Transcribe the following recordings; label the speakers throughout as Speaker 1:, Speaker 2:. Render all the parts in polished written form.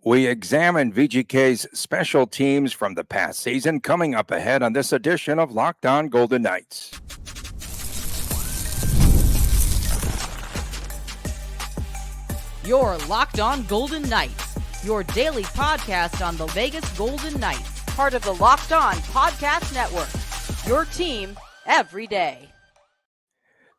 Speaker 1: We examine VGK's special teams from the past season coming up ahead on this edition of Locked On Golden Knights.
Speaker 2: Your Locked On Golden Knights, your daily podcast on the Vegas Golden Knights, part of the Locked On Podcast Network, your team every day.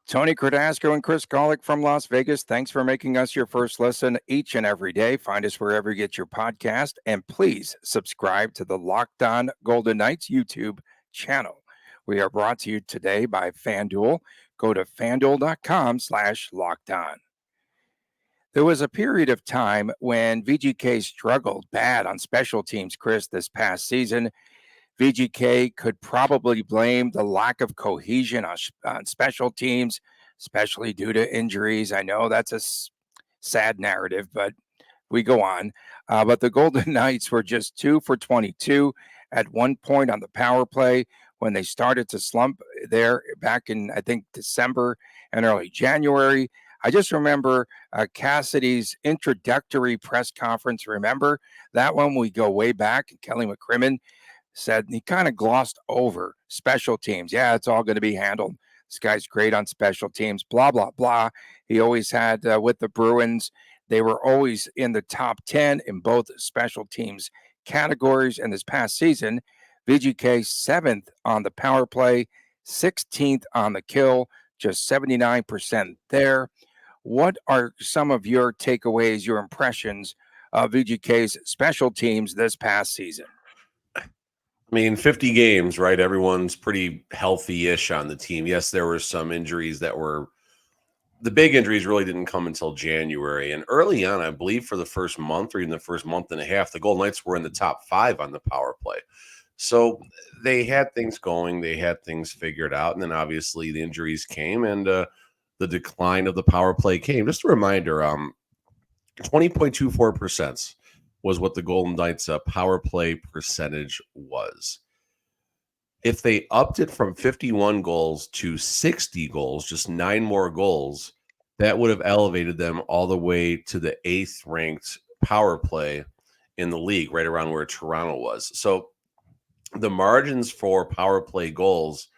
Speaker 1: Tony Cardasco and Chris Golick from Las Vegas. Thanks for making us your first listen each and every day. Find us wherever you get your podcast, and please subscribe to the Locked On Golden Knights YouTube channel. We are brought to you today by FanDuel. Go to FanDuel.com/lockedon. There was a period of time when VGK struggled bad on special teams, Chris, this past season. VGK could probably blame the lack of cohesion on special teams, especially due to injuries. I know that's a sad narrative, but we go on. But the Golden Knights were just 2 for 22 at one point on the power play when they started to slump there back in, I think, December and early January. I just remember Cassidy's introductory press conference. Remember that one? We go way back, and Kelly McCrimmon said he kind of glossed over special teams. Yeah, it's all going to be handled. This guy's great on special teams, blah, blah, blah. He always had with the Bruins, they were always in the top 10 in both special teams categories. And this past season, VGK 7th on the power play, 16th on the kill, just 79% there. What are some of your takeaways, your impressions of VGK's special teams this past season?
Speaker 3: I mean, 50 games, right? Everyone's pretty healthy-ish on the team. Yes, there were some injuries that were – the big injuries really didn't come until January. And early on, I believe for the first month or even the first month and a half, the Golden Knights were in the top 5 on the power play. So they had things going. They had things figured out. And then obviously the injuries came and the decline of the power play came. Just a reminder, 20.24% was what the Golden Knights power play percentage was. If they upped it from 51 goals to 60 goals, just 9 more goals, that would have elevated them all the way to the 8th ranked power play in the league, right around where Toronto was. So the margins for power play goals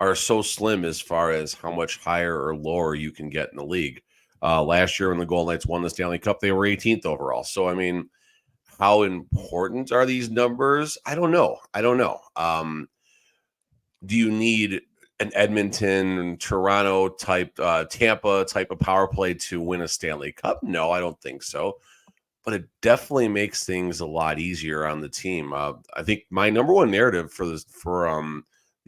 Speaker 3: are so slim as far as how much higher or lower you can get in the league. Last year when the Golden Knights won the Stanley Cup, they were 18th overall. So, I mean, how important are these numbers? I don't know. Do you need an Edmonton, Toronto type, Tampa type of power play to win a Stanley Cup? No, I don't think so. But it definitely makes things a lot easier on the team. I think my number one narrative for the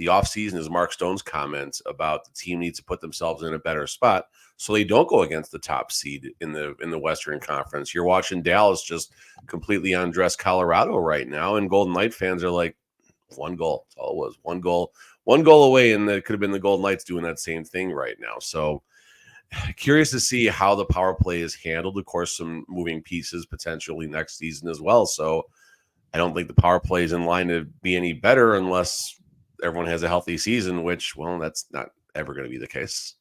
Speaker 3: offseason is Mark Stone's comments about the team needs to put themselves in a better spot so they don't go against the top seed in the Western Conference. You're watching Dallas just completely undress Colorado right now, and Golden Knight fans are like, one goal. That's all it was. One goal away, and it could have been the Golden Knights doing that same thing right now. So curious to see how the power play is handled. Of course, some moving pieces potentially next season as well. So I don't think the power play is in line to be any better unless everyone has a healthy season, which, well, that's not ever going to be the case.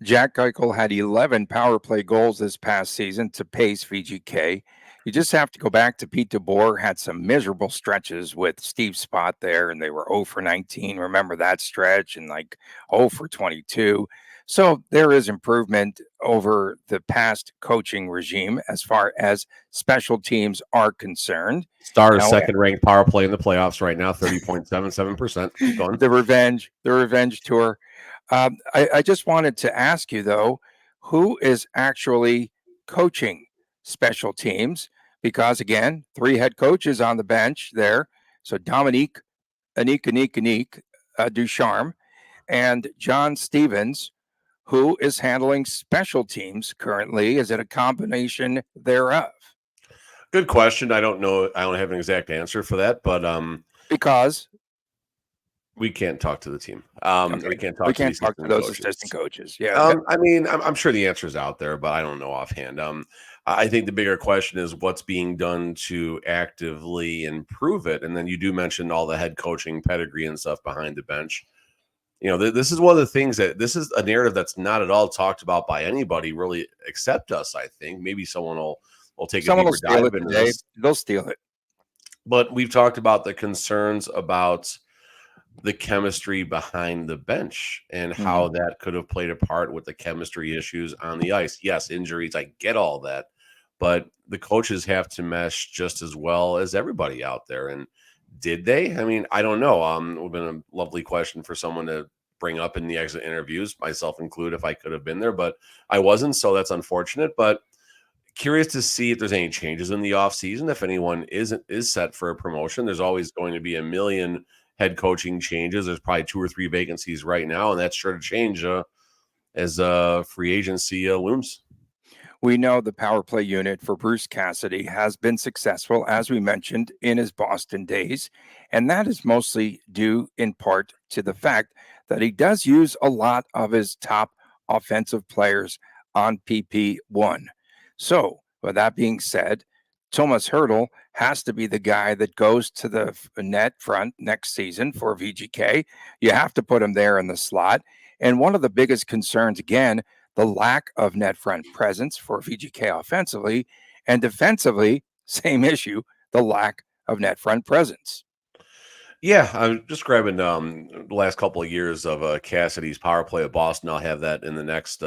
Speaker 1: Jack Eichel had 11 power play goals this past season to pace VGK. You just have to go back to Pete DeBoer, had some miserable stretches with Steve Spott there, and they were 0 for 19. Remember that stretch, and like 0 for 22. So there is improvement over the past coaching regime as far as special teams are concerned.
Speaker 3: Stars second-ranked power play in the playoffs right now, 30.77%.
Speaker 1: The revenge tour. I just wanted to ask you, though, who is actually coaching special teams? Because, again, 3 head coaches on the bench there. So Dominique Ducharme and John Stevens, who is handling special teams currently. Is it a combination thereof?
Speaker 3: Good question. I don't know. I don't have an exact answer for that, but
Speaker 1: because
Speaker 3: we can't talk to the team.
Speaker 1: Okay.
Speaker 3: We can't talk to
Speaker 1: those assistant coaches. Yeah.
Speaker 3: I mean, I'm sure the answer is out there, but I don't know offhand. I think the bigger question is what's being done to actively improve it. And then you do mention all the head coaching pedigree and stuff behind the bench. You know, this is one of the things that this is a narrative that's not at all talked about by anybody really except us. I think maybe someone will we'll take a
Speaker 1: Someone will
Speaker 3: deeper
Speaker 1: steal
Speaker 3: dive
Speaker 1: it
Speaker 3: into
Speaker 1: today.
Speaker 3: this.
Speaker 1: They'll steal it.
Speaker 3: But we've talked about the concerns about the chemistry behind the bench and how that could have played a part with the chemistry issues on the ice. Yes, injuries, I get all that, but the coaches have to mesh just as well as everybody out there. And did they? I mean, I don't know. It would have been a lovely question for someone to bring up in the exit interviews, myself included, if I could have been there, but I wasn't. So that's unfortunate. But curious to see if there's any changes in the offseason. If anyone is set for a promotion, there's always going to be a million head coaching changes. There's probably 2 or 3 vacancies right now, and that's sure to change as free agency looms.
Speaker 1: We know the power play unit for Bruce Cassidy has been successful, as we mentioned, in his Boston days. And that is mostly due in part to the fact that he does use a lot of his top offensive players on PP1. So, with that being said, Thomas Hertl has to be the guy that goes to the net front next season for VGK. You have to put him there in the slot. And one of the biggest concerns, again, the lack of net front presence for VGK offensively, and defensively, same issue, the lack of net front presence.
Speaker 3: Yeah, I'm just grabbing the last couple of years of Cassidy's power play at Boston. I'll have that in the next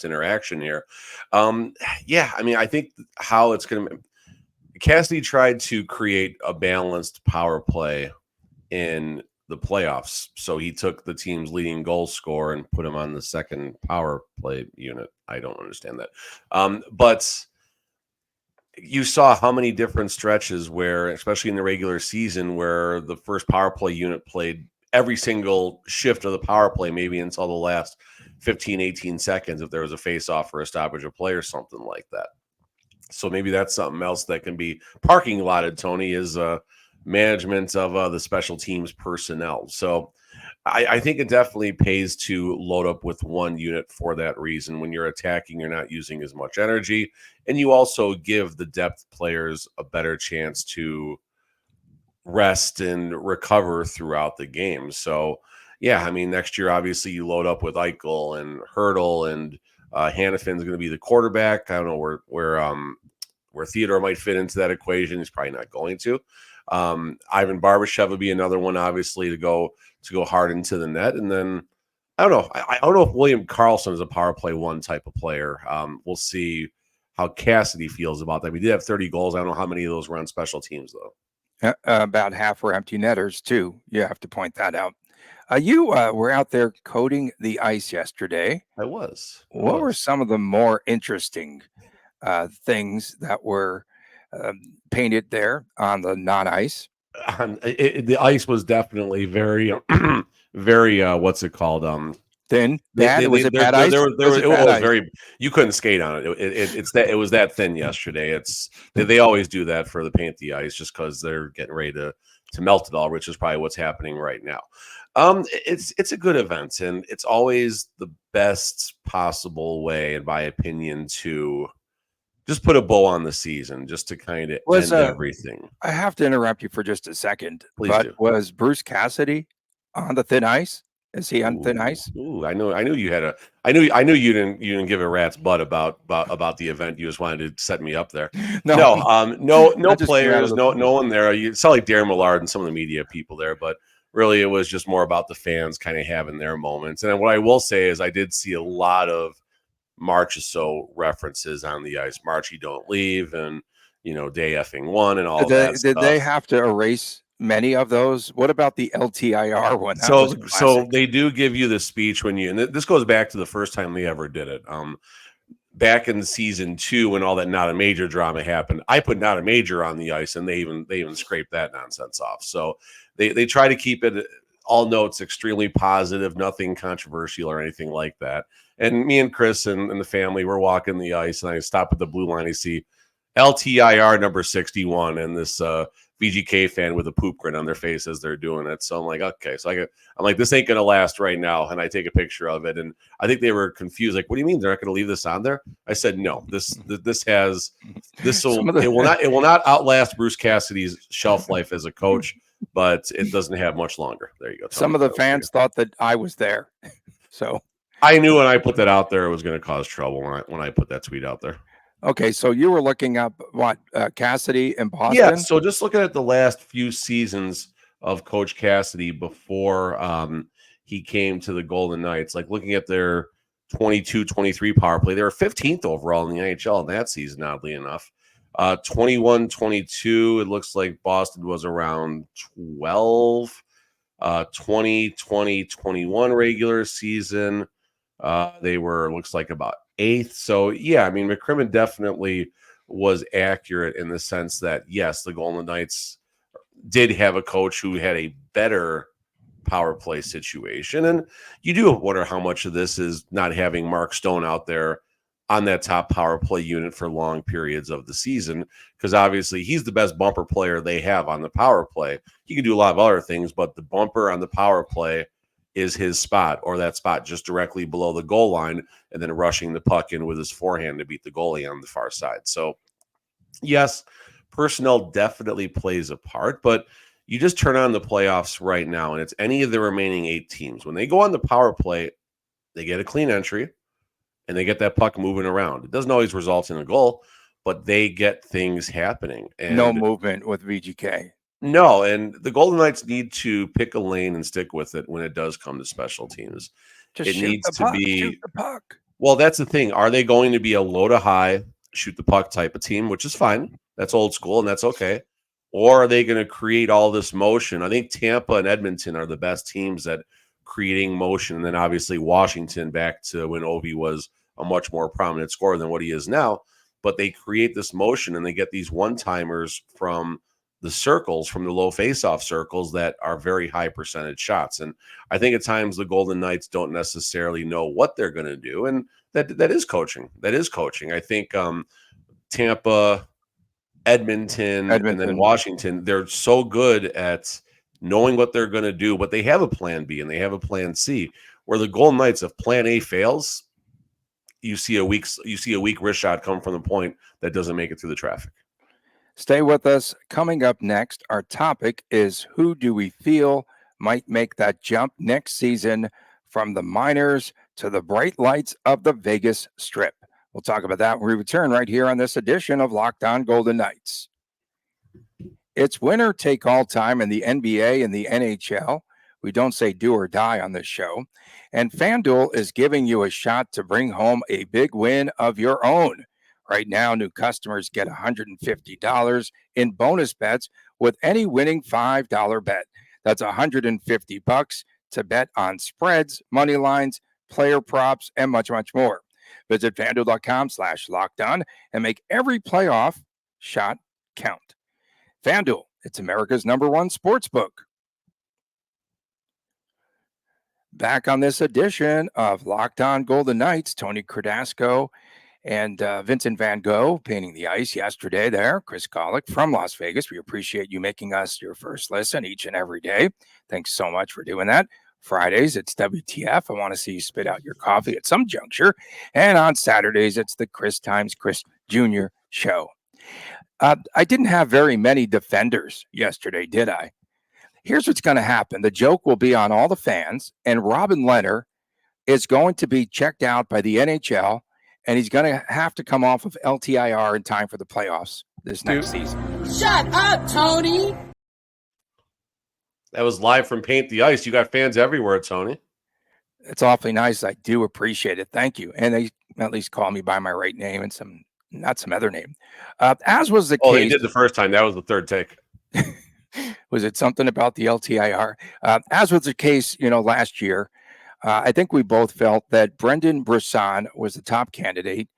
Speaker 3: interaction here. Yeah, I mean, I think how it's going to. Cassidy tried to create a balanced power play in the playoffs. So he took the team's leading goal scorer and put him on the second power play unit. I don't understand that. But you saw how many different stretches where, especially in the regular season, where the first power play unit played every single shift of the power play, maybe until the last 15, 18 seconds, if there was a face-off or a stoppage of play or something like that. So maybe that's something else that can be parking lotted, Tony, is management of the special teams personnel. So I think it definitely pays to load up with one unit for that reason. When you're attacking, you're not using as much energy, and you also give the depth players a better chance to rest and recover throughout the game. So, yeah, I mean, next year, obviously, you load up with Eichel and Hertl, and Hannafin's going to be the quarterback. I don't know where Theodore might fit into that equation. He's probably not going to. Ivan Barbashev would be another one, obviously, to go hard into the net. And then I don't know. I don't know if William Karlsson is a power play one type of player. We'll see how Cassidy feels about that. We did have 30 goals. I don't know how many of those were on special teams, though.
Speaker 1: About half were empty netters, too. You have to point that out. You were out there coating the ice yesterday.
Speaker 3: I was.
Speaker 1: What were some of the more interesting things that were painted there on the non-ice?
Speaker 3: The ice was definitely very, very. What's it called?
Speaker 1: Thin. Was it bad ice?
Speaker 3: It was very. You couldn't skate on it. It was that thin yesterday. They always do that for the paint the ice just because they're getting ready to melt it all, which is probably what's happening right now. It's a good event, and it's always the best possible way, in my opinion, to just put a bow on the season, just to kind of end everything.
Speaker 1: I have to interrupt you for just a second.
Speaker 3: Please do.
Speaker 1: Was Bruce Cassidy on the thin ice? Is he on thin ice?
Speaker 3: Ooh, I knew you had I knew you didn't give a rat's butt about the event. You just wanted to set me up there. No players, no one there. You saw like Darren Millard and some of the media people there, but really it was just more about the fans kind of having their moments. And what I will say is I did see a lot of March or so references on the ice. March, you don't leave, and day effing one, and all that stuff.
Speaker 1: Did they have to erase many of those? What about the LTIR one?
Speaker 3: So they do give you the speech when and this goes back to the first time they ever did it. Back in season 2, when all that not a major drama happened, I put not a major on the ice, and they even scraped that nonsense off. So they try to keep it all notes extremely positive, nothing controversial or anything like that. And me and Chris and the family were walking the ice, and I stop at the blue line. I see LTIR number 61, and this VGK fan with a poop grin on their face as they're doing it. So I'm like, okay. So I'm like, this ain't gonna last right now. And I take a picture of it, and I think they were confused. Like, what do you mean they're not gonna leave this on there? I said, no. It will not outlast Bruce Cassidy's shelf life as a coach, but it doesn't have much longer. There you go.
Speaker 1: Some of the fans thought that I was there, so
Speaker 3: I knew when I put that out there it was going to cause trouble when I put that tweet out there.
Speaker 1: Okay, so you were looking up what Cassidy in
Speaker 3: Yeah,
Speaker 1: Boston?
Speaker 3: so just looking at the last few seasons of Coach Cassidy before he came to the Golden Knights, like looking at their 22-23 power play, they were 15th overall in the NHL in that season, oddly enough. 21-22, it looks like Boston was around 12. 21 regular season, they were, looks like, about 8th. So, yeah, I mean, McCrimmon definitely was accurate in the sense that, yes, the Golden Knights did have a coach who had a better power play situation. And you do wonder how much of this is not having Mark Stone out there on that top power play unit for long periods of the season, because obviously he's the best bumper player they have on the power play. He can do a lot of other things, but the bumper on the power play is his spot, or that spot just directly below the goal line, and then rushing the puck in with his forehand to beat the goalie on the far side. So, yes, personnel definitely plays a part, but you just turn on the playoffs right now, and it's any of the remaining 8 teams. When they go on the power play, they get a clean entry and they get that puck moving around. It doesn't always result in a goal, but they get things happening.
Speaker 1: No
Speaker 3: And
Speaker 1: movement with VGK.
Speaker 3: no, and the Golden Knights need to pick a lane and stick with it when it does come to special teams.
Speaker 1: Just
Speaker 3: It
Speaker 1: shoot
Speaker 3: needs
Speaker 1: the
Speaker 3: to
Speaker 1: puck. Shoot
Speaker 3: be,
Speaker 1: the puck.
Speaker 3: well, that's the thing. Are they going to be a low to high, shoot the puck type of team, which is fine? That's old school and that's okay. Or are they going to create all this motion? I think Tampa and Edmonton are the best teams at creating motion. And then obviously Washington, back to when Ovi was a much more prominent scorer than what he is now. But they create this motion and they get these one-timers from the circles, from the low face-off circles, that are very high percentage shots. And I think at times the Golden Knights don't necessarily know what they're going to do. And that is coaching. That is coaching. I think Tampa, Edmonton, and then
Speaker 1: Edmonton.
Speaker 3: Washington, they're so good at knowing what they're going to do, but they have a plan B and they have a plan C. Where the Golden Knights, if plan A fails, you see a weak wrist shot come from the point that doesn't make it through the traffic.
Speaker 1: Stay with us. Coming up next, our topic is who do we feel might make that jump next season from the minors to the bright lights of the Vegas Strip. We'll talk about that when we return right here on this edition of Locked On Golden Knights. It's winner take all time in the NBA and the NHL. We don't say do or die on this show. And FanDuel is giving you a shot to bring home a big win of your own. Right now, new customers get $150 in bonus bets with any winning $5 bet. That's $150 to bet on spreads, money lines, player props, and much, much more. Visit FanDuel.com/lockedon and make every playoff shot count. FanDuel, it's America's #1 sportsbook. Back on this edition of Locked On Golden Knights, Tony Cardasco and Vincent Van Gogh painting the ice yesterday there. Chris Golick from Las Vegas. We appreciate you making us your first listen each and every day. Thanks so much for doing that. Fridays, it's WTF. I want to see you spit out your coffee at some juncture. And on Saturdays, it's the Chris Times Chris Jr. show. I didn't have very many defenders yesterday, did I? Here's what's going to happen. The joke will be on all the fans, and Robin Lehner is going to be checked out by the NHL, and he's going to have to come off of LTIR in time for the playoffs this next season.
Speaker 4: Shut up, Tony!
Speaker 3: That was live from Paint the Ice. You got fans everywhere, Tony.
Speaker 1: It's awfully nice. I do appreciate it. Thank you. And they at least call me by my right name and not some other name. As was the case.
Speaker 3: Oh, they did the first time. That was the third take.
Speaker 1: Was it something about the LTIR? As was the case, last year, I think we both felt that Brendan Brisson was the top candidate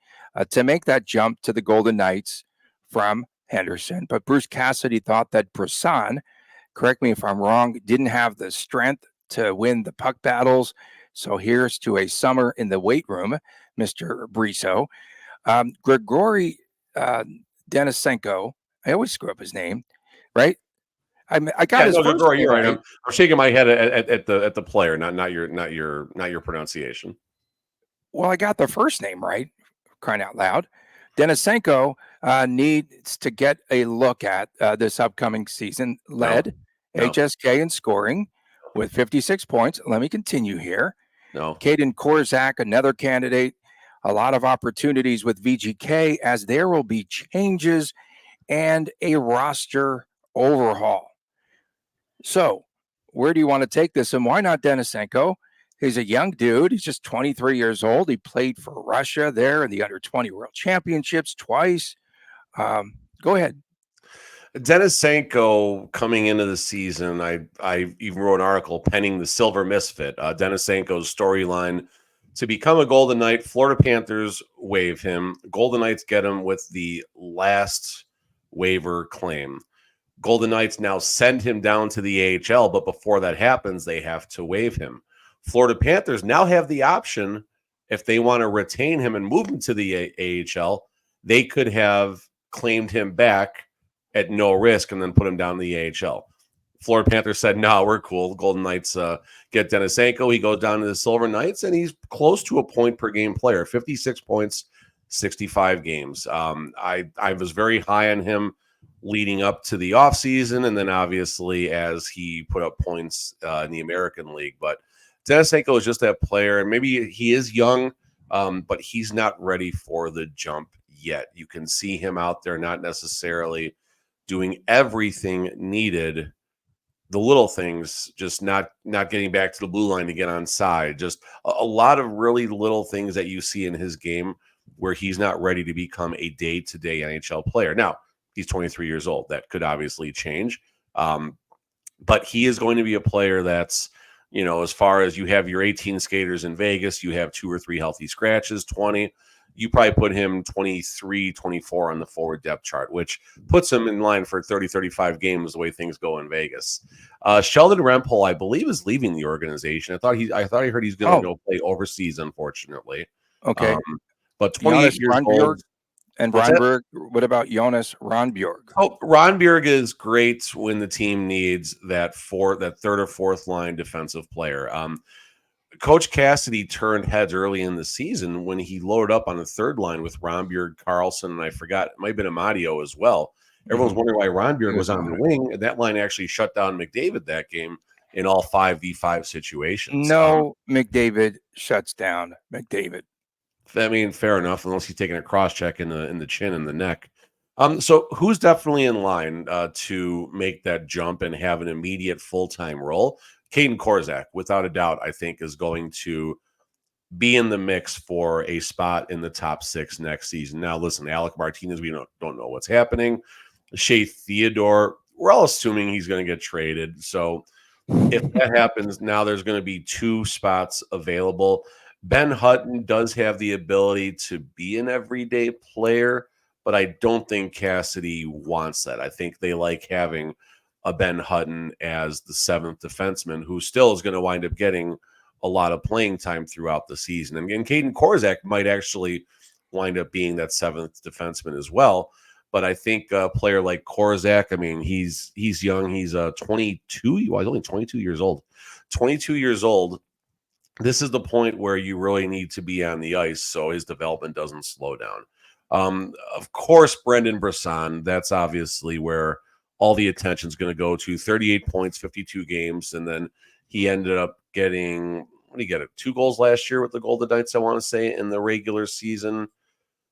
Speaker 1: to make that jump to the Golden Knights from Henderson. But Bruce Cassidy thought that Brisson, correct me if I'm wrong, didn't have the strength to win the puck battles. So here's to a summer in the weight room, Mr. Briso. Grigory Denisenko, I always screw up his name, right? I got his first name
Speaker 3: right.
Speaker 1: right.
Speaker 3: I'm shaking my head at the player, not your pronunciation.
Speaker 1: Well, I got the first name right, crying out loud. Denisenko needs to get a look at this upcoming season. Led HSK in scoring with 56 points. Let me continue here.
Speaker 3: No.
Speaker 1: Caden Korzak, another candidate. a lot of opportunities with VGK as there will be changes and a roster overhaul. So, where do you want to take this? And why not Denisenko? He's a young dude. He's just 23 years old. He played for Russia there in the under 20 World Championships twice. Go ahead.
Speaker 3: Denisenko coming into the season, I even wrote an article penning the Silver Misfit. Denisenko's storyline to become a Golden Knight. Florida Panthers waive him. Golden Knights get him with the last waiver claim. Golden Knights now send him down to the AHL, but before that happens, they have to waive him. Florida Panthers now have the option, if they want to retain him and move him to the AHL, they could have claimed him back at no risk and then put him down to the AHL. Florida Panthers said, no, we're cool. The Golden Knights get Denisenko. He goes down to the Silver Knights, and he's close to a point per game player, 56 points, 65 games. I was very high on him leading up to the offseason, and then obviously as he put up points in the American League. But Denisenko is just that player, and maybe he is young, but he's not ready for the jump yet. You can see him out there not necessarily doing everything needed, the little things, just not getting back to the blue line to get on side. Just a lot of really little things that you see in his game where he's not ready to become a day-to-day NHL player. Now, he's 23 years old. That could obviously change. But he is going to be a player that's, as far as you have your 18 skaters in Vegas, you have 2 or 3 healthy scratches, 20. You probably put him 23, 24 on the forward depth chart, which puts him in line for 30, 35 games the way things go in Vegas. Sheldon Rempel, I believe, is leaving the organization. I heard he's going to go play overseas, unfortunately.
Speaker 1: Okay.
Speaker 3: But 28 years old.
Speaker 1: And Ronberg, what about Jonas Ronbjorg?
Speaker 3: Oh, Ronbjorg is great when the team needs that third or fourth line defensive player. Coach Cassidy turned heads early in the season when he loaded up on the third line with Ronbjorg, Carlson, and I forgot, it might have been Amadio as well. Everyone's wondering why Ronbjorg was on the wing, and that line actually shut down McDavid that game in all 5v5 situations.
Speaker 1: No, McDavid shuts down McDavid.
Speaker 3: I mean, fair enough, unless he's taking a cross check in the chin and the neck. So who's definitely in line to make that jump and have an immediate full-time role? Caden Korzak, without a doubt, I think is going to be in the mix for a spot in the top 6 next season. Now, listen, Alec Martinez, we don't know what's happening. Shea Theodore, we're all assuming he's going to get traded. So if that happens, now there's going to be 2 spots available. Ben Hutton does have the ability to be an everyday player, but I don't think Cassidy wants that. I think they like having a Ben Hutton as the 7th defenseman, who still is going to wind up getting a lot of playing time throughout the season. And Caden Korzak might actually wind up being that 7th defenseman as well. But I think a player like Korzak, I mean, he's young. He's 22. He's only 22 years old. 22 years old. This is the point where you really need to be on the ice so his development doesn't slow down. Of course, Brendan Brisson, that's obviously where all the attention is going to go to. 38 points, 52 games, and then he ended up getting, 2 goals last year with the Golden Knights, I want to say, in the regular season.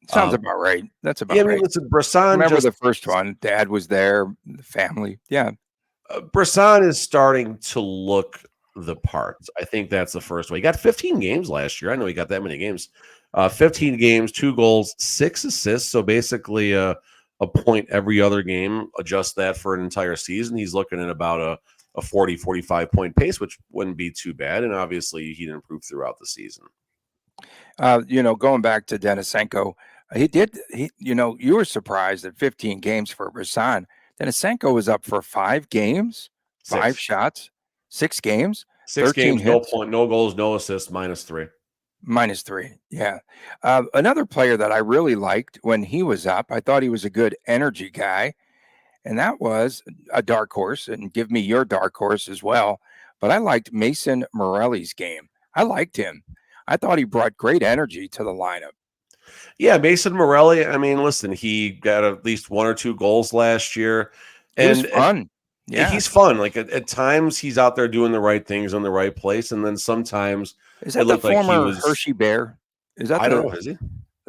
Speaker 1: Sounds about right. That's about right.
Speaker 3: I mean, listen, Brisson.
Speaker 1: Remember the first one? Dad was there, the family. Yeah.
Speaker 3: Brisson is starting to look the parts. I think that's the first one. He got 15 games last year. I know he got that many games. 15 games, 2 goals, 6 assists. So basically a point every other game. Adjust that for an entire season. He's looking at about a 40, 45 point pace, which wouldn't be too bad. And obviously he'd improve throughout the season.
Speaker 1: Going back to Denisenko, you were surprised at 15 games for Brisson. Denisenko was up for 5 games, 5 shots, 6 games,
Speaker 3: 6 games,
Speaker 1: hits.
Speaker 3: no point, no goals, no assists, -3.
Speaker 1: -3, yeah. Another player that I really liked when he was up, I thought he was a good energy guy, and that was a dark horse, and give me your dark horse as well. But I liked Mason Morelli's game. I liked him. I thought he brought great energy to the lineup.
Speaker 3: Yeah, Mason Morelli, I mean, listen, he got at least 1 or 2 goals last year.
Speaker 1: It was fun. Yeah,
Speaker 3: he's fun. Like at times he's out there doing the right things in the right place, and then sometimes
Speaker 1: is that the former Hershey Bear? Is that
Speaker 3: I don't know. Is he?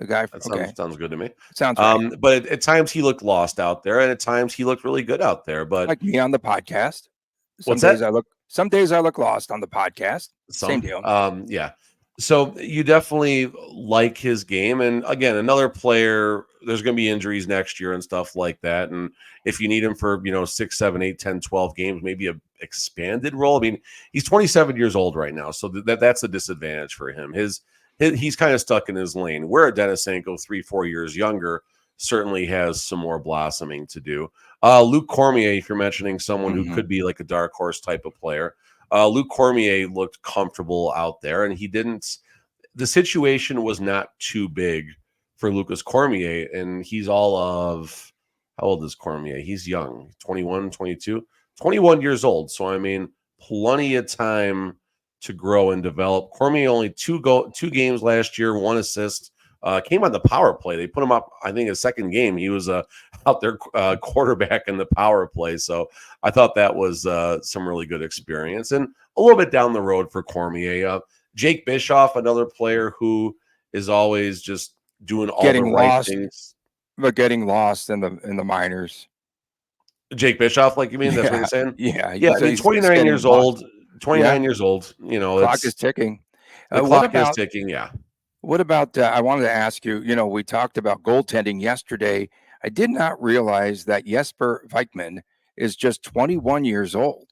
Speaker 1: the guy?
Speaker 3: That
Speaker 1: Okay,
Speaker 3: sounds good to me.
Speaker 1: sounds right.
Speaker 3: But at times he looked lost out there, and at times he looked really good out there. But
Speaker 1: Like me on the podcast.
Speaker 3: what's that?
Speaker 1: Some days I look lost on the podcast. Same deal.
Speaker 3: Yeah. So you definitely like his game. And again, another player, there's going to be injuries next year and stuff like that. And if you need him for, 6, 7, 8, 10, 12 games, maybe a expanded role. I mean, he's 27 years old right now. So that's a disadvantage for him. He's kind of stuck in his lane. Where a Denisenko 3-4 years younger certainly has some more blossoming to do. Luke Cormier, if you're mentioning someone who could be like a dark horse type of player, Luke Cormier looked comfortable out there, and the situation was not too big for Lucas Cormier, and he's how old is Cormier? He's young, 21, 22, 21 years old. So, I mean, plenty of time to grow and develop. Cormier only two games last year, 1 assist. Came on the power play. They put him up, I think, his second game. He was out there quarterback in the power play. So I thought that was some really good experience. And a little bit down the road for Cormier. Jake Bischoff, another player who is always just doing all the right things.
Speaker 1: But getting lost in the minors.
Speaker 3: Jake Bischoff, like you mean? That's what you're saying?
Speaker 1: Yeah.
Speaker 3: Yeah, I mean, 29 years old. 29 years old.
Speaker 1: Clock is ticking.
Speaker 3: The clock is ticking, yeah.
Speaker 1: What about, I wanted to ask you, we talked about goaltending yesterday. I did not realize that Jesper Vikman is just 21 years old.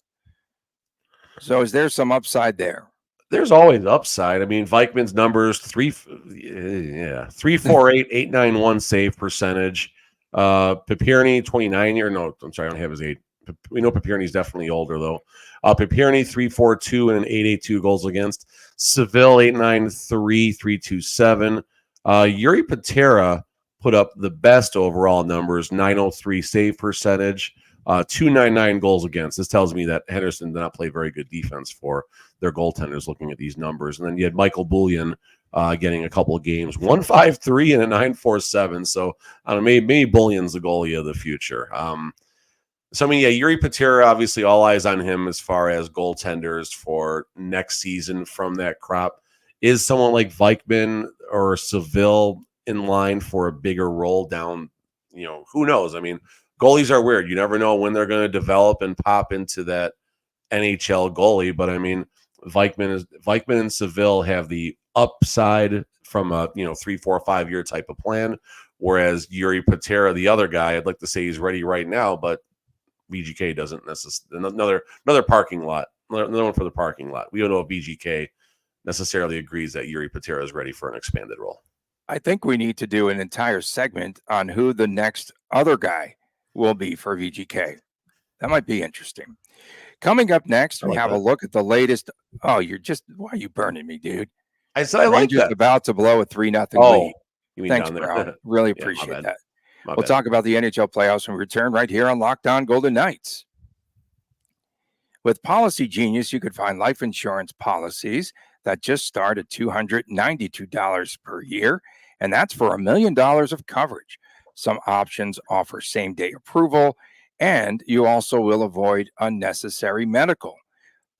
Speaker 1: So is there some upside there?
Speaker 3: There's always upside. I mean, Vikman's numbers, 348, 891 save percentage. Papirny, 29 year. No, I'm sorry, I don't have his age. We know Papirny's definitely older, though. Papirny, 342 and an 882 goals against. Seville, 893, 327. Yuri Patera put up the best overall numbers, 903 save percentage, 299 goals against. This tells me that Henderson did not play very good defense for their goaltenders looking at these numbers. And then you had Michael Bullion getting a couple of games, 153 and a 947. So I don't know, maybe Bullion's the goalie of the future. So, I mean, yeah, Yuri Patera, obviously all eyes on him as far as goaltenders for next season from that crop. Is someone like Vikman or Seville in line for a bigger role down? Who knows? I mean, goalies are weird. You never know when they're going to develop and pop into that NHL goalie. But, I mean, Vikman and Seville have the upside from a 3, 4, 5 year type of plan, whereas Yuri Patera, the other guy, I'd like to say he's ready right now, but VGK doesn't necessarily. Another parking lot, another one for the parking lot. We don't know if VGK necessarily agrees that Yuri Patera is ready for an expanded role.
Speaker 1: I think we need to do an entire segment on who the next other guy will be for VGK. That might be interesting. Coming up next, we have a look at the latest. Oh, why are you burning me, dude?
Speaker 3: I said I like that.
Speaker 1: About to blow a 3-0 lead.
Speaker 3: You mean
Speaker 1: Thanks,
Speaker 3: down there?
Speaker 1: bro. Really appreciate that. We'll talk about the NHL playoffs when we return right here on Locked On Golden Knights. With Policygenius, you could find life insurance policies that just start at $292 per year, and that's for $1 million of coverage. Some options offer same-day approval, and you also will avoid unnecessary medical.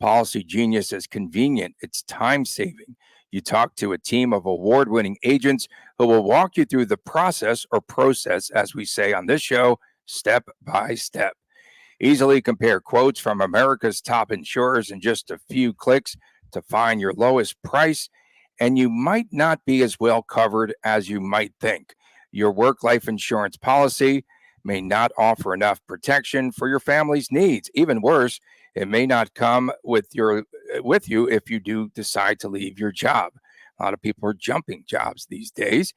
Speaker 1: Policygenius is convenient. It's time-saving. You talk to a team of award-winning agents who will walk you through the process, as we say on this show, step by step. Easily compare quotes from America's top insurers in just a few clicks to find your lowest price, and you might not be as well covered as you might think. Your work life insurance policy may not offer enough protection for your family's needs. Even worse, it may not come with you if you do decide to leave your job. A lot of people are jumping jobs these days.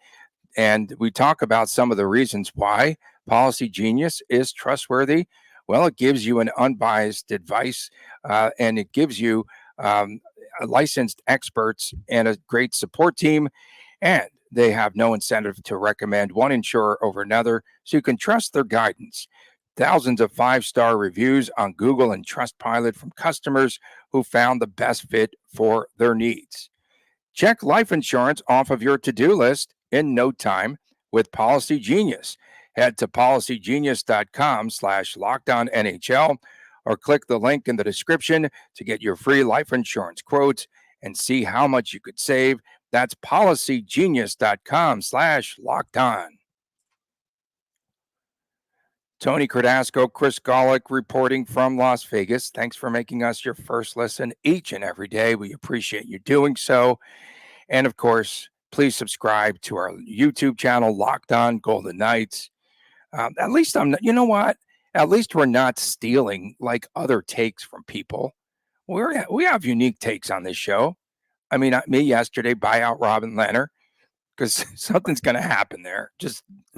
Speaker 1: And we talk about some of the reasons why Policygenius is trustworthy. Well, it gives you an unbiased advice, and it gives you licensed experts and a great support team. And they have no incentive to recommend one insurer over another, so you can trust their guidance. Thousands of 5-star reviews on Google and Trustpilot from customers who found the best fit for their needs. Check life insurance off of your to-do list in no time with Policygenius. Head to policygenius.com/LockedOnNHL or click the link in the description to get your free life insurance quotes and see how much you could save That's policygenius.com/lockedon. Tony Cardasco, Chris Golick reporting from Las Vegas. Thanks for making us your first listen each and every day. We appreciate you doing so. And of course, please subscribe to our YouTube channel, Locked On Golden Knights. At least I'm not, you know what? At least we're not stealing like other takes from people. We have unique takes on this show. I mean, me yesterday, buy out Robin Leonard because something's going to happen there.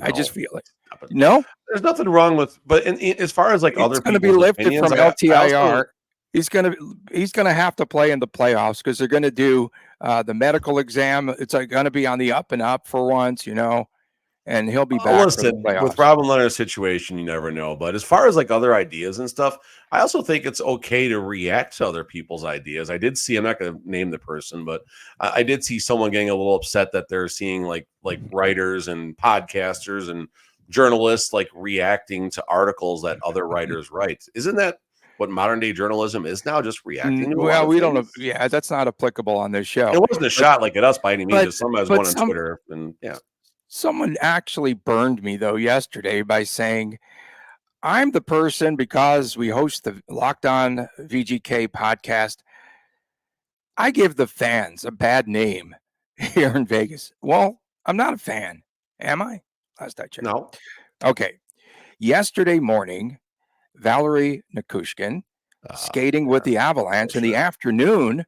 Speaker 1: I just feel it. No,
Speaker 3: there's nothing wrong with, but as far as like other
Speaker 1: people going to be lifted from LTIR. He's going to have to play in the playoffs because they're going to do the medical exam. It's going to be on the up and up for once, and he'll be back.
Speaker 3: Listen, with Robin Leonard's situation, you never know. But as far as like other ideas and stuff, I also think it's okay to react to other people's ideas. I did see, I'm not going to name the person, but I did see someone getting a little upset that they're seeing like writers and podcasters and journalists like reacting to articles that other writers write. Isn't that what modern day journalism is now? Just reacting to
Speaker 1: we don't know. Yeah, that's not applicable on this show.
Speaker 3: It wasn't a shot like at us by any means. Some has one on Twitter, and yeah.
Speaker 1: Someone actually burned me though yesterday by saying I'm the person, because we host the Locked On VGK podcast, I give the fans a bad name here in Vegas. Well, I'm not a fan, am I? Last I checked.
Speaker 3: No.
Speaker 1: Okay. Yesterday morning, Valerie Nikushkin skating with the Avalanche in the afternoon.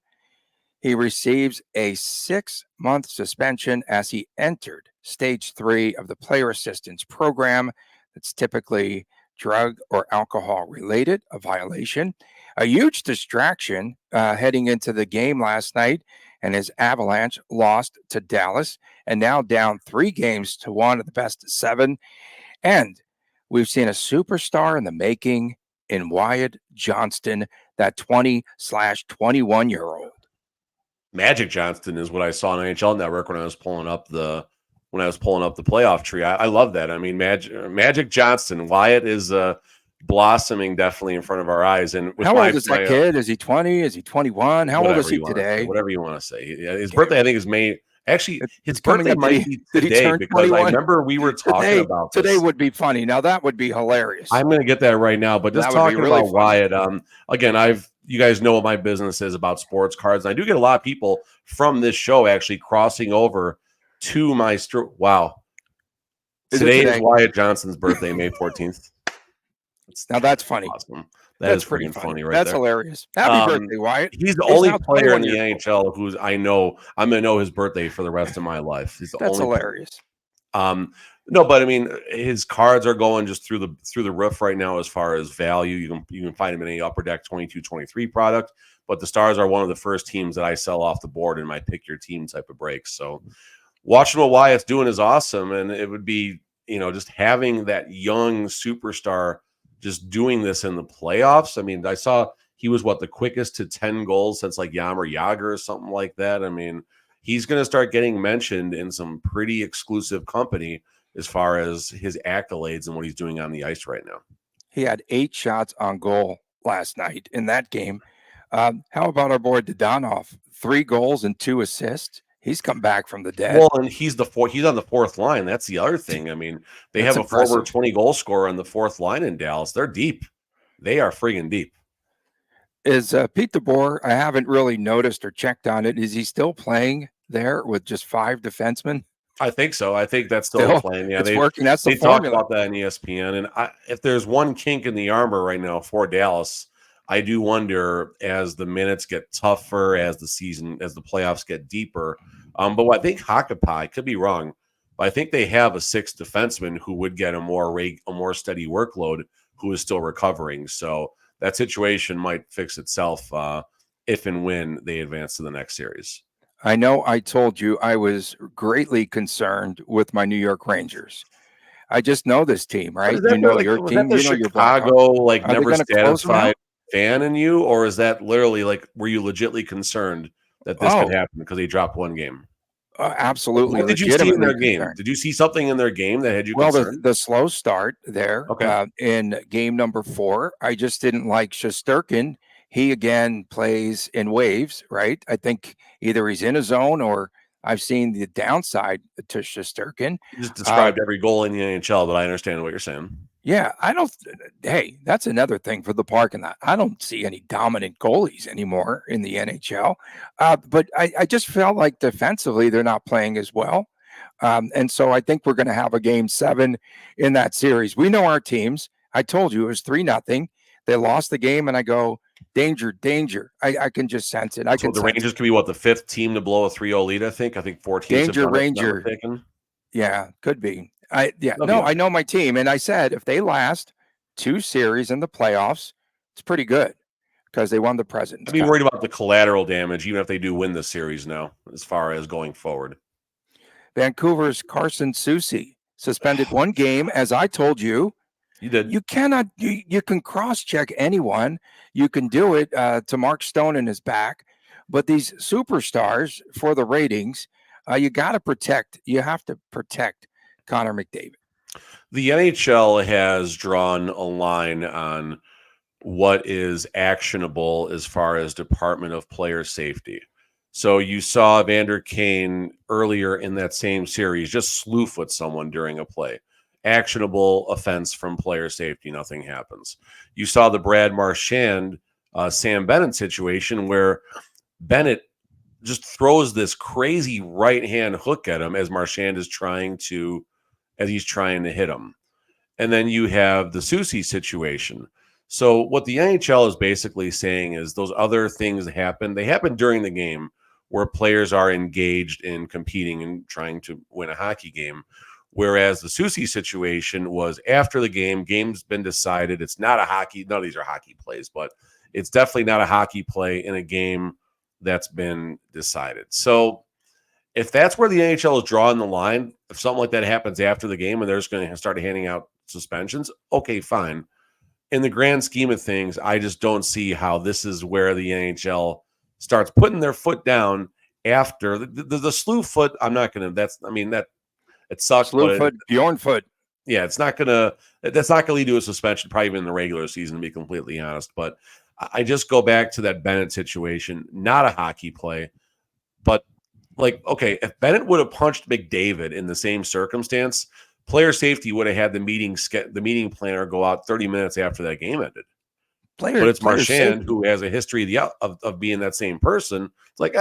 Speaker 1: He receives a 6-month suspension as he entered stage 3 of the player assistance program. That's typically drug or alcohol related, a violation. A huge distraction heading into the game last night, and his Avalanche lost to Dallas and now down 3-1 of the best of 7. And we've seen a superstar in the making in Wyatt Johnston, that 20/21-year-old.
Speaker 3: Magic Johnston is what I saw on NHL Network when I was pulling up the playoff tree. I love that. I mean, Magic Johnston, Wyatt is blossoming definitely in front of our eyes. And
Speaker 1: how old is that kid? Is he 20? Is he 21? How old is he today?
Speaker 3: Whatever you want to say. His birthday, I think, is May. Actually, his birthday might be today, because 21? I remember we were talking about this.
Speaker 1: Today would be funny. Now that would be hilarious.
Speaker 3: I'm going to get that right now, but just talking really about Wyatt. Again, you guys know what my business is about sports cards, and I do get a lot of people from this show actually crossing over to my wow. Today is Wyatt Johnston's birthday, May 14th.
Speaker 1: Now that's funny.
Speaker 3: Awesome. That's pretty funny, right?
Speaker 1: That's hilarious. Happy birthday, Wyatt.
Speaker 3: He's the only player in the NHL who's I'm gonna know his birthday for the rest of my life.
Speaker 1: That's hilarious.
Speaker 3: No, but I mean, his cards are going just through the roof right now as far as value. You can find him in any Upper Deck 22-23 product. But the Stars are one of the first teams that I sell off the board in my pick your team type of breaks. So watching what Wyatt's doing is awesome, and it would be just having that young superstar just doing this in the playoffs. I mean, I saw he was the quickest to 10 goals since like Jaromir Jagr or something like that. I mean, he's going to start getting mentioned in some pretty exclusive company as far as his accolades and what he's doing on the ice right now.
Speaker 1: He had 8 shots on goal last night in that game. How about our boy Dadonov? 3 goals and 2 assists. He's come back from the dead.
Speaker 3: Well, and he's on the fourth line. That's the other thing. I mean, they have a former 20-goal scorer on the fourth line in Dallas. They're deep. They are friggin' deep.
Speaker 1: Is Pete DeBoer, I haven't really noticed or checked on it. Is he still playing there with just 5 defensemen?
Speaker 3: I think so. I think that's still playing. Yeah,
Speaker 1: it's working. That's the
Speaker 3: formula.
Speaker 1: They
Speaker 3: talk about that in ESPN. And if there's one kink in the armor right now for Dallas, I do wonder, as the minutes get tougher, as the playoffs get deeper. But I think Hakanpää, I could be wrong, but I think they have a 6th defenseman who would get a more steady workload, who is still recovering. So that situation might fix itself if and when they advance to the next series.
Speaker 1: I know I told you I was greatly concerned with my New York Rangers. I just know this team, right?
Speaker 3: Your team. Chicago, never satisfied fan in you, or is that literally were you legitly concerned that this could happen because they dropped 1 game?
Speaker 1: Absolutely.
Speaker 3: What did you see in their game? Did you see something in their game that had you concerned?
Speaker 1: The slow start there in game number 4. I just didn't like Shesterkin. He again plays in waves, right? I think either he's in a zone or I've seen the downside to Shesterkin.
Speaker 3: You just described every goal in the NHL, but I understand what you're saying.
Speaker 1: Yeah, I don't. Hey, that's another thing for the parking lot. I don't see any dominant goalies anymore in the NHL. But I just felt like defensively they're not playing as well. And so I think we're going to have a game 7 in that series. We know our teams. I told you it was 3-0. They lost the game, and I go, danger, danger. I can just sense it.
Speaker 3: So the Rangers could be what, the 5th team to blow a 3-0 lead, I think. I think 4 teams
Speaker 1: danger
Speaker 3: have done
Speaker 1: Ranger.
Speaker 3: it,
Speaker 1: Yeah, could be. I know my team, and I said if they last 2 series in the playoffs, it's pretty good because they won the President's
Speaker 3: I'd be
Speaker 1: Cup.
Speaker 3: worried about the collateral damage, even if they do win the series now, as far as going forward.
Speaker 1: Vancouver's Carson Soucy suspended 1 game, as I told you.
Speaker 3: You did.
Speaker 1: You cannot. You can cross-check anyone. You can do it to Mark Stone in his back, but these superstars for the ratings, you got to protect. You have to protect Connor McDavid.
Speaker 3: The NHL has drawn a line on what is actionable as far as Department of Player Safety. So you saw Vander Kane earlier in that same series just slew foot someone during a play. Actionable offense from player safety, nothing happens. You saw the Brad Marchand, Sam Bennett situation where Bennett just throws this crazy right-hand hook at him as Marchand is trying to hit him. And then you have the Soucy situation. So what the NHL is basically saying is those other things that happen, they happen during the game where players are engaged in competing and trying to win a hockey game. Whereas the Soucy situation was after the game, game's been decided. It's not a hockey. None of these are hockey plays, but it's definitely not a hockey play in a game that's been decided. So if that's where the NHL is drawing the line, if something like that happens after the game and they're just going to start handing out suspensions, okay, fine. In the grand scheme of things, I just don't see how this is where the NHL starts putting their foot down after the slew foot. I'm not going to, it sucks.
Speaker 1: Slew foot, Bjorn foot.
Speaker 3: Yeah, that's not going to lead to a suspension, probably even in the regular season, to be completely honest. But I just go back to that Bennett situation, not a hockey play, but like, okay, if Bennett would have punched McDavid in the same circumstance, player safety would have had the meeting planner go out 30 minutes after that game ended. But it's Marchand who has a history of being that same person. It's like,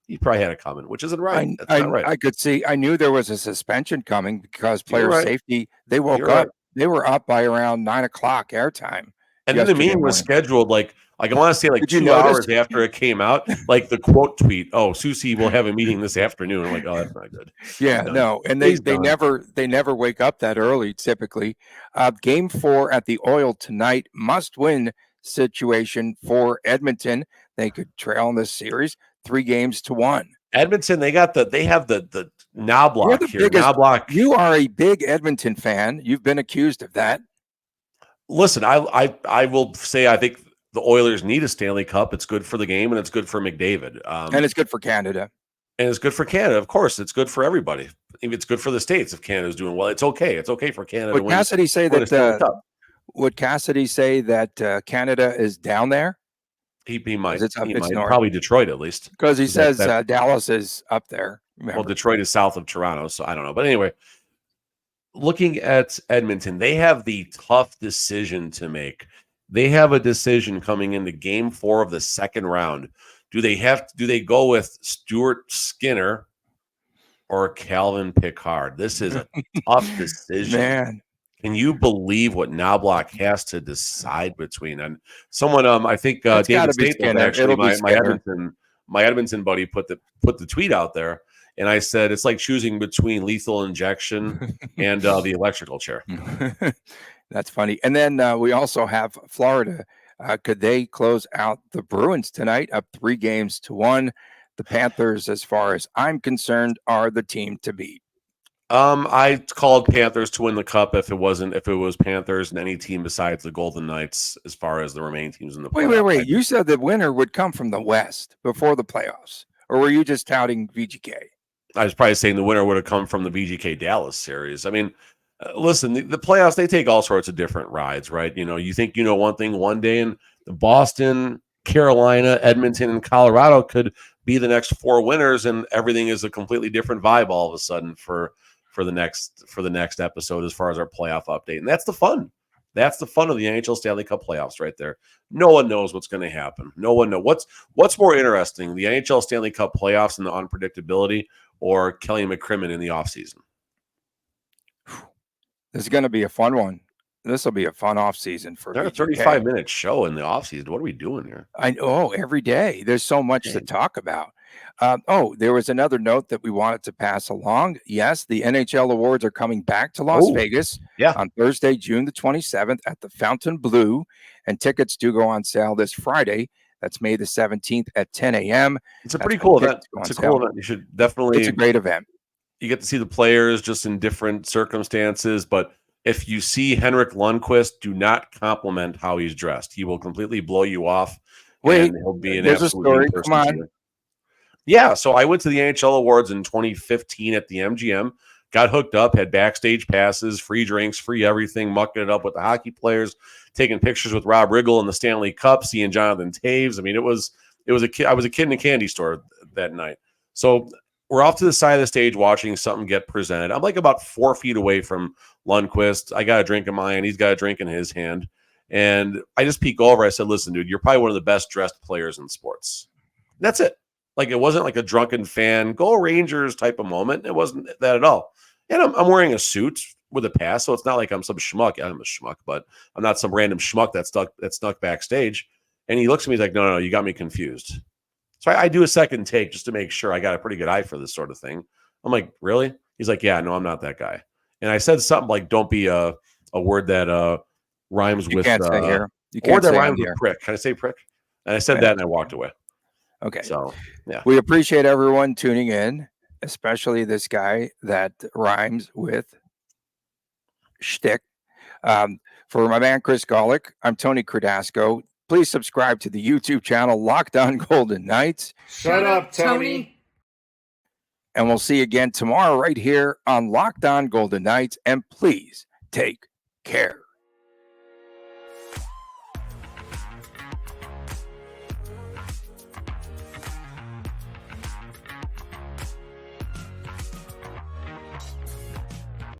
Speaker 3: he probably had it coming, which isn't right. That's not right.
Speaker 1: I could see. I knew there was a suspension coming because player safety. They woke up. Right. They were up by around 9:00 airtime.
Speaker 3: And then the meeting was scheduled like I want to say 2 hours after it came out. Like the quote tweet, "Oh, Soucy will have a meeting this afternoon." I'm like, "Oh, that's not good."
Speaker 1: Yeah, no, and they never wake up that early. Typically, Game 4 at the Oil tonight, must-win situation for Edmonton. They could trail in this series 3-1.
Speaker 3: Edmonton, they have the Knobloch here.
Speaker 1: Knobloch. You are a big Edmonton fan. You've been accused of that.
Speaker 3: Listen, I will say I think the Oilers need a Stanley Cup. It's good for the game and it's good for McDavid.
Speaker 1: And it's good for Canada.
Speaker 3: And it's good for Canada. Of course, it's good for everybody. If it's good for the States, if Canada's doing well, it's okay. It's okay for Canada.
Speaker 1: Would Cassidy say that Canada is down there?
Speaker 3: He might. He might. Probably Detroit at least.
Speaker 1: Because he says Dallas is up there. Remember.
Speaker 3: Well, Detroit is south of Toronto, so I don't know. But anyway, looking at Edmonton, they have the tough decision to make. They have a decision coming into Game 4 of the second round. Do they go with Stuart Skinner or Calvin Pickard? This is a tough decision. Man. Can you believe what Knobloch has to decide between? And someone, I think David Staples, actually, my Edmonton buddy put the tweet out there, and I said it's like choosing between lethal injection and the electrical chair.
Speaker 1: That's funny. And then we also have Florida. Could they close out the Bruins tonight, up 3-1? The Panthers, as far as I'm concerned, are the team to beat.
Speaker 3: I called Panthers to win the cup if it was Panthers and any team besides the Golden Knights as far as the remaining teams in the playoffs.
Speaker 1: Wait. You said the winner would come from the West before the playoffs, or were you just touting VGK?
Speaker 3: I was probably saying the winner would have come from the VGK Dallas series. I mean, listen, the playoffs, they take all sorts of different rides, right? You think you know one thing one day, and the Boston Carolina, Edmonton, and Colorado could be the next 4 winners, and everything is a completely different vibe all of a sudden for the next episode as far as our playoff update. And that's the fun. That's the fun of the NHL Stanley Cup playoffs right there. No one knows what's going to happen. No one knows. What's more interesting, the NHL Stanley Cup playoffs and the unpredictability, or Kelly McCrimmon in the offseason?
Speaker 1: This is going to be a fun one. This will be a fun offseason for
Speaker 3: They're a
Speaker 1: VGK.
Speaker 3: 35-minute show in the offseason. What are we doing here?
Speaker 1: I know, every day. There's so much to talk about. There was another note that we wanted to pass along. Yes, the NHL awards are coming back to Las Vegas on Thursday, June the 27th at the Fountain Blue, and tickets do go on sale this Friday. That's May the 17th at 10 a.m.
Speaker 3: It's a pretty cool event. It's a cool event. You should definitely.
Speaker 1: It's a great event.
Speaker 3: You get to see the players just in different circumstances, but if you see Henrik Lundqvist, do not compliment how he's dressed. He will completely blow you off.
Speaker 1: Wait,
Speaker 3: he'll be an
Speaker 1: there's a
Speaker 3: absolute
Speaker 1: story.
Speaker 3: person
Speaker 1: Come on.
Speaker 3: to you. Yeah, so I went to the NHL Awards in 2015 at the MGM, got hooked up, had backstage passes, free drinks, free everything, mucking it up with the hockey players, taking pictures with Rob Riggle in the Stanley Cup, seeing Jonathan Taves. I mean, it was a kid. I was a kid in a candy store that night. So we're off to the side of the stage watching something get presented. I'm like about 4 feet away from Lundqvist. I got a drink in my hand. He's got a drink in his hand. And I just peek over. I said, listen, dude, you're probably one of the best dressed players in sports. And that's it. Like, it wasn't like a drunken fan, go Rangers type of moment. It wasn't that at all. And I'm wearing a suit with a pass, so it's not like I'm some schmuck. I'm a schmuck, but I'm not some random schmuck that snuck backstage. And he looks at me, he's like, no, you got me confused. So I do a second take just to make sure. I got a pretty good eye for this sort of thing. I'm like, really? He's like, yeah, no, I'm not that guy. And I said something like, don't be a word that rhymes with.
Speaker 1: Can't say here.
Speaker 3: You can't say rhymes with prick. Can I say prick? And I said that and I walked away.
Speaker 1: Okay.
Speaker 3: So, yeah.
Speaker 1: We appreciate everyone tuning in, especially this guy that rhymes with shtick. For my man, Chris Golick, I'm Tony Cardasco. Please subscribe to the YouTube channel, Locked On Golden Knights.
Speaker 4: Shut up, Tony.
Speaker 1: And we'll see you again tomorrow right here on Locked On Golden Knights. And please take care.